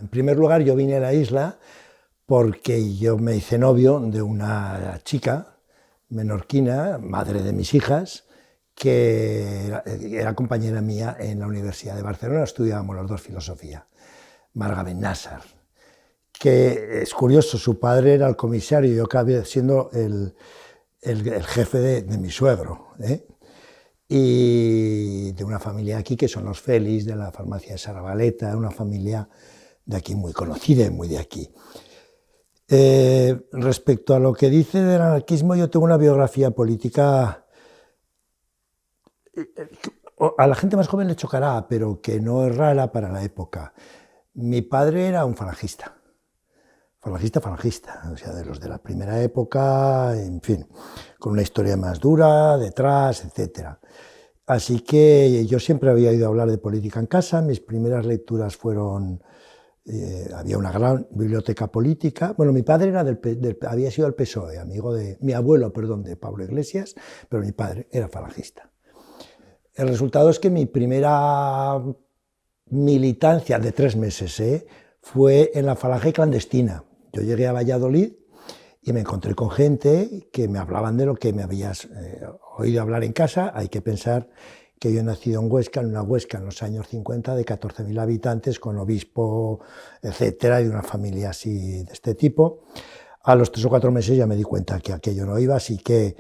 En primer lugar, yo vine a la isla porque yo me hice novio de una chica menorquina, madre de mis hijas, que era compañera mía en la Universidad de Barcelona, estudiábamos los dos filosofía, Marga Bennassar, que es curioso, su padre era el comisario y yo acabé siendo el jefe de mi suegro, ¿eh? Y de una familia aquí que son los Félix, de la farmacia de Sarabaleta, una familia de aquí muy conocida y muy de aquí. Respecto a lo que dice del anarquismo, yo tengo una biografía política, a la gente más joven le chocará, pero que no es rara para la época. Mi padre era un falangista, o sea, de los de la primera época, en fin, con una historia más dura, detrás, etcétera. Así que yo siempre había oído hablar de política en casa, mis primeras lecturas fueron, había una gran biblioteca política, bueno, mi padre era había sido del PSOE, amigo de, mi abuelo, perdón, de Pablo Iglesias, pero mi padre era falangista. El resultado es que mi primera militancia de 3 meses fue en la falange clandestina. Yo llegué a Valladolid y me encontré con gente que me hablaban de lo que me habías oído hablar en casa. Hay que pensar que yo he nacido en Huesca, en una Huesca en los años 50 de 14.000 habitantes, con obispo, etcétera, y de una familia así de este tipo. A los 3 o 4 meses ya me di cuenta que aquello no iba, así que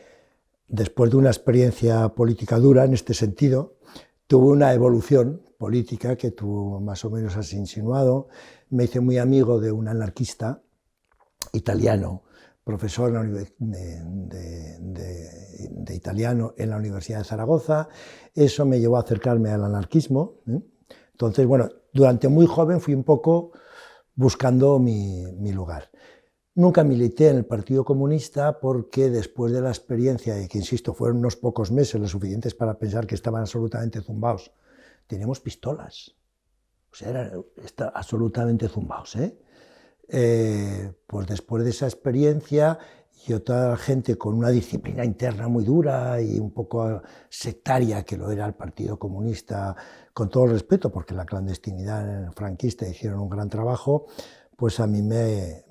después de una experiencia política dura en este sentido, tuve una evolución política que tú más o menos has insinuado. Me hice muy amigo de un anarquista italiano, profesor de italiano en la Universidad de Zaragoza. Eso me llevó a acercarme al anarquismo. Entonces, bueno, durante muy joven fui un poco buscando mi lugar. Nunca milité en el Partido Comunista porque después de la experiencia, y que insisto, fueron unos pocos meses, lo suficientes para pensar que estaban absolutamente zumbados, teníamos pistolas, o sea, eran absolutamente zumbados, pues después de esa experiencia y otra gente con una disciplina interna muy dura y un poco sectaria, que lo era el Partido Comunista, con todo el respeto, porque la clandestinidad franquista hicieron un gran trabajo, pues a mí me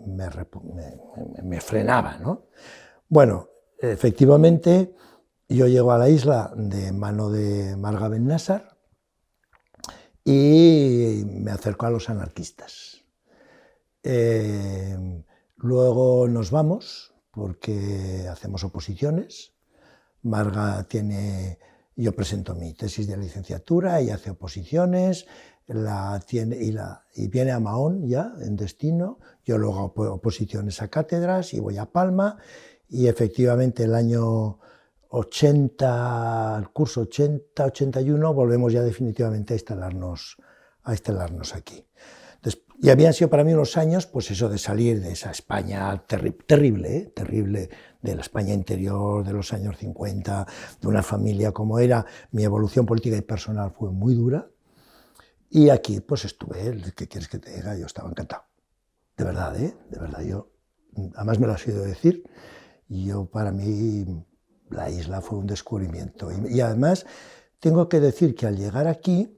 frenaba, ¿no? Bueno, efectivamente, yo llego a la isla de mano de Marga Bennassar y me acerco a los anarquistas. Luego nos vamos porque hacemos oposiciones. Marga yo presento mi tesis de licenciatura, ella hace oposiciones, y viene a Mahón ya en destino. Yo luego hago oposiciones a cátedras y voy a Palma, y efectivamente el año 80, el curso 80-81, volvemos ya definitivamente a instalarnos aquí. Y habían sido para mí unos años, pues eso de salir de esa España terrible, terrible, de la España interior de los años 50, de una familia como era. Mi evolución política y personal fue muy dura, y aquí pues estuve, ¿qué quieres que te diga? Yo estaba encantado, de verdad, de verdad, yo, además me lo has oído decir, para mí la isla fue un descubrimiento, y además tengo que decir que al llegar aquí,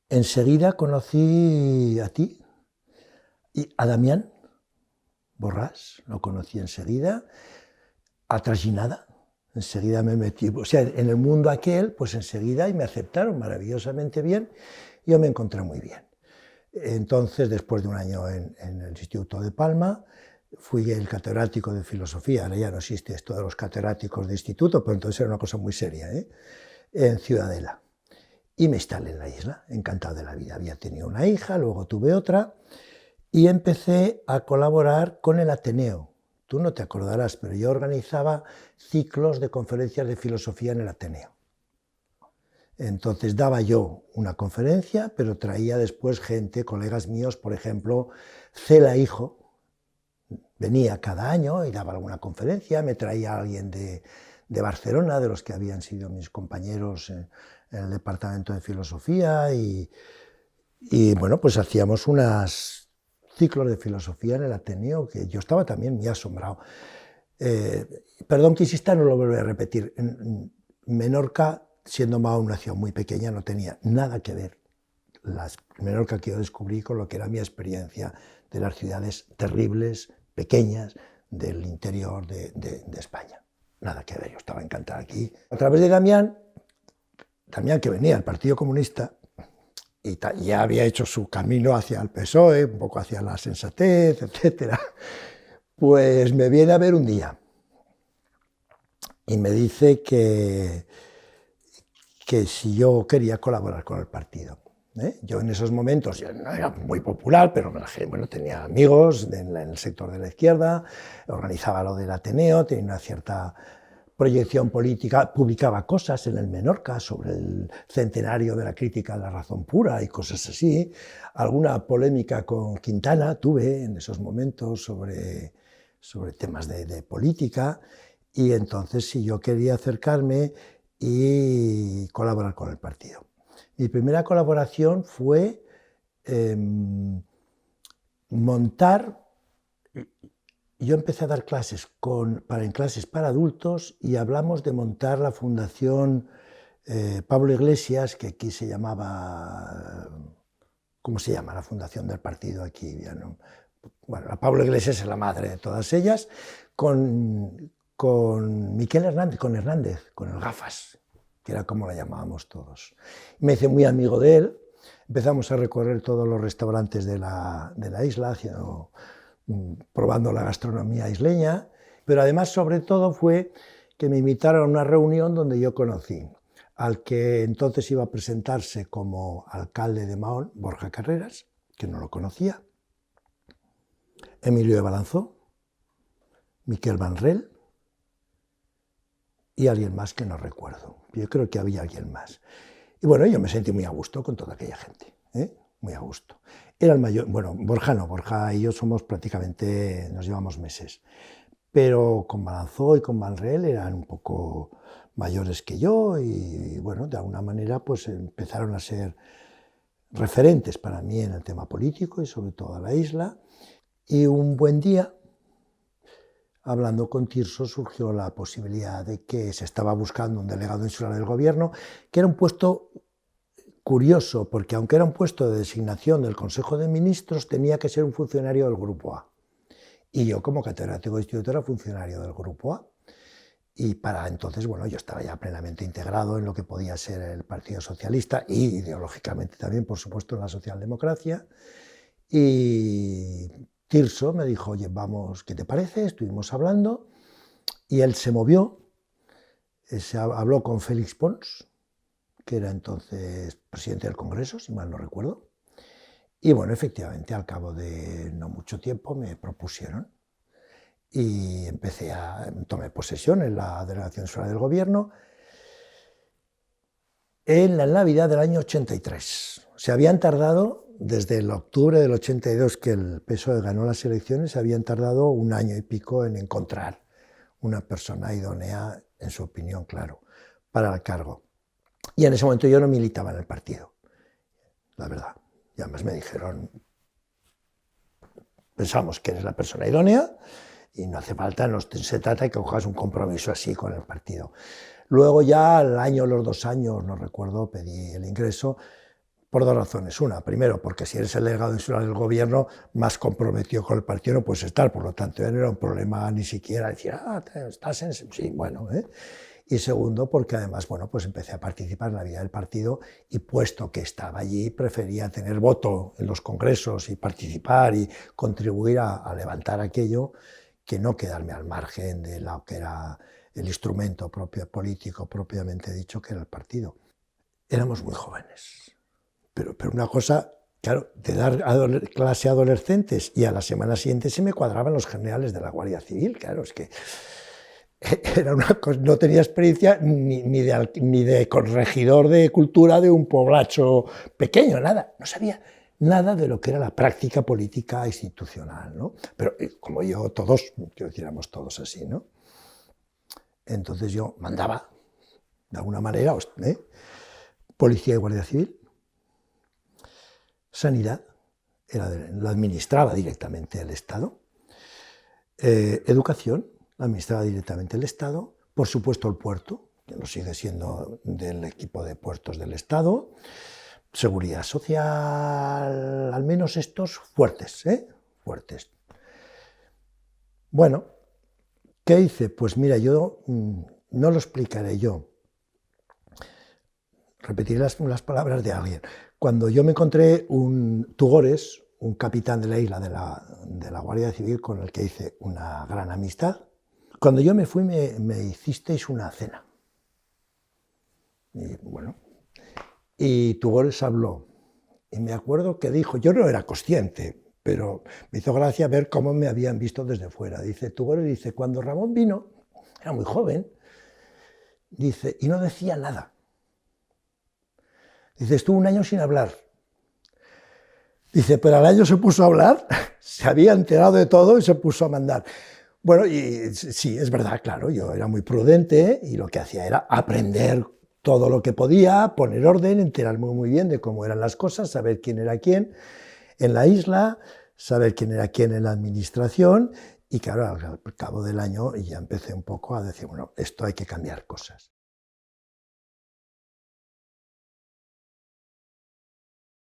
enseguida conocí a ti y a Damián Borràs, lo conocí enseguida, a Trajinada, enseguida me metí, o sea, en el mundo aquel, pues enseguida, y me aceptaron maravillosamente bien, y yo me encontré muy bien. Entonces, después de un año en el Instituto de Palma, fui el catedrático de filosofía, ahora ya no existe esto de los catedráticos de instituto, pero entonces era una cosa muy seria, en Ciudadela. Y me instalé en la isla, encantado de la vida. Había tenido una hija, luego tuve otra, y empecé a colaborar con el Ateneo. Tú no te acordarás, pero yo organizaba ciclos de conferencias de filosofía en el Ateneo. Entonces daba yo una conferencia, pero traía después gente, colegas míos, por ejemplo, Cela Hijo, venía cada año y daba alguna conferencia, me traía a alguien de Barcelona, de los que habían sido mis compañeros en el departamento de filosofía, y bueno, pues hacíamos unos ciclos de filosofía en el Ateneo, que yo estaba también muy asombrado. Perdón que insista, no lo volveré a repetir. En Menorca, siendo Mahón una ciudad muy pequeña, no tenía nada que ver Menorca que yo descubrí con lo que era mi experiencia de las ciudades terribles, pequeñas, del interior de España. Nada que ver, yo estaba encantado aquí. A través de Damián que venía del Partido Comunista, y ya había hecho su camino hacia el PSOE, un poco hacia la sensatez, etc., pues me viene a ver un día y me dice que si yo quería colaborar con el partido. Yo en esos momentos yo no era muy popular, pero bueno, tenía amigos en el sector de la izquierda, organizaba lo del Ateneo, tenía una cierta proyección política, publicaba cosas en el Menorca sobre el centenario de la crítica a la razón pura y cosas así. Alguna polémica con Quintana tuve en esos momentos sobre temas de política, y entonces si yo quería acercarme y colaborar con el partido. Mi primera colaboración fue montar. Yo empecé a dar clases en clases para adultos, y hablamos de montar la Fundación Pablo Iglesias, que aquí se llamaba, ¿cómo se llama la fundación del partido aquí? Ya no. Bueno, la Pablo Iglesias es la madre de todas ellas, con Miquel Hernández, con el Gafas, que era como la llamábamos todos. Me hice muy amigo de él, empezamos a recorrer todos los restaurantes de la isla, probando la gastronomía isleña, pero además, sobre todo, fue que me invitaron a una reunión donde yo conocí al que entonces iba a presentarse como alcalde de Mahón, Borja Carreras, que no lo conocía, Emilio de Balanzó, Miquel Vanrel y alguien más que no recuerdo. Yo creo que había alguien más. Y bueno, yo me sentí muy a gusto con toda aquella gente, muy a gusto. Era el mayor, bueno, Borja no, Borja y yo somos prácticamente, nos llevamos meses, pero con Balanzó y con Vanrel eran un poco mayores que yo, y bueno, de alguna manera pues empezaron a ser referentes para mí en el tema político y sobre todo a la isla. Y un buen día, hablando con Tirso, surgió la posibilidad de que se estaba buscando un delegado insular del gobierno, que era un puesto curioso, porque aunque era un puesto de designación del Consejo de Ministros, tenía que ser un funcionario del Grupo A. Y yo, como catedrático de instituto, era funcionario del Grupo A. Y para entonces, bueno, yo estaba ya plenamente integrado en lo que podía ser el Partido Socialista, y ideológicamente también, por supuesto, en la socialdemocracia. Y Tirso me dijo, oye, vamos, ¿qué te parece? Estuvimos hablando, y él se movió, habló con Félix Pons, que era entonces presidente del Congreso, si mal no recuerdo, y bueno, efectivamente, al cabo de no mucho tiempo me propusieron, y tomé posesión en la Delegación Insular del Gobierno en la Navidad del año 83. Se habían tardado, desde el octubre del 82 que el PSOE ganó las elecciones, se habían tardado un año y pico en encontrar una persona idónea, en su opinión, claro, para el cargo. Y en ese momento yo no militaba en el partido, la verdad. Y además me dijeron, pensamos que eres la persona idónea y no hace falta, no se trata de que cojas un compromiso así con el partido. Luego ya al año, los 2 años, no recuerdo, pedí el ingreso por 2 razones. Una, primero, porque si eres el delegado insular del gobierno, más comprometido con el partido no puedes estar, por lo tanto ya no era un problema ni siquiera decir, estás en... Sí, bueno, Y segundo, porque además, bueno, pues empecé a participar en la vida del partido, y puesto que estaba allí, prefería tener voto en los congresos y participar y contribuir a levantar aquello, que no quedarme al margen de lo que era el instrumento político propiamente dicho, que era el partido. Éramos muy jóvenes, pero una cosa, claro, de dar clase a adolescentes, y a la semana siguiente se me cuadraban los generales de la Guardia Civil, claro, es que era una cosa, no tenía experiencia ni de corregidor de cultura de un poblacho pequeño, nada, no sabía nada de lo que era la práctica política institucional, ¿no? Pero como yo, todos, éramos todos así, ¿no? Entonces yo mandaba, de alguna manera, Policía y Guardia Civil, Sanidad, lo administraba directamente el Estado, Educación, la administraba directamente el Estado, por supuesto el puerto, que lo sigue siendo del equipo de puertos del Estado, seguridad social, al menos estos fuertes, fuertes. Bueno, ¿qué hice? Pues mira, yo no lo explicaré yo. Repetiré las palabras de alguien. Cuando yo me encontré un Tugores, un capitán de la isla de la Guardia Civil con el que hice una gran amistad, cuando yo me fui me hicisteis una cena. Y bueno, y Tugores habló. Y me acuerdo que dijo, yo no era consciente, pero me hizo gracia ver cómo me habían visto desde fuera. Dice, Tugores dice, cuando Ramón vino, era muy joven, dice, y no decía nada. Dice, estuvo un año sin hablar. Dice, pero al año se puso a hablar, se había enterado de todo y se puso a mandar. Bueno, y sí, es verdad, claro, yo era muy prudente y lo que hacía era aprender todo lo que podía, poner orden, enterarme muy bien de cómo eran las cosas, saber quién era quién en la isla, saber quién era quién en la administración, y claro, al cabo del año ya empecé un poco a decir, bueno, esto hay que cambiar cosas.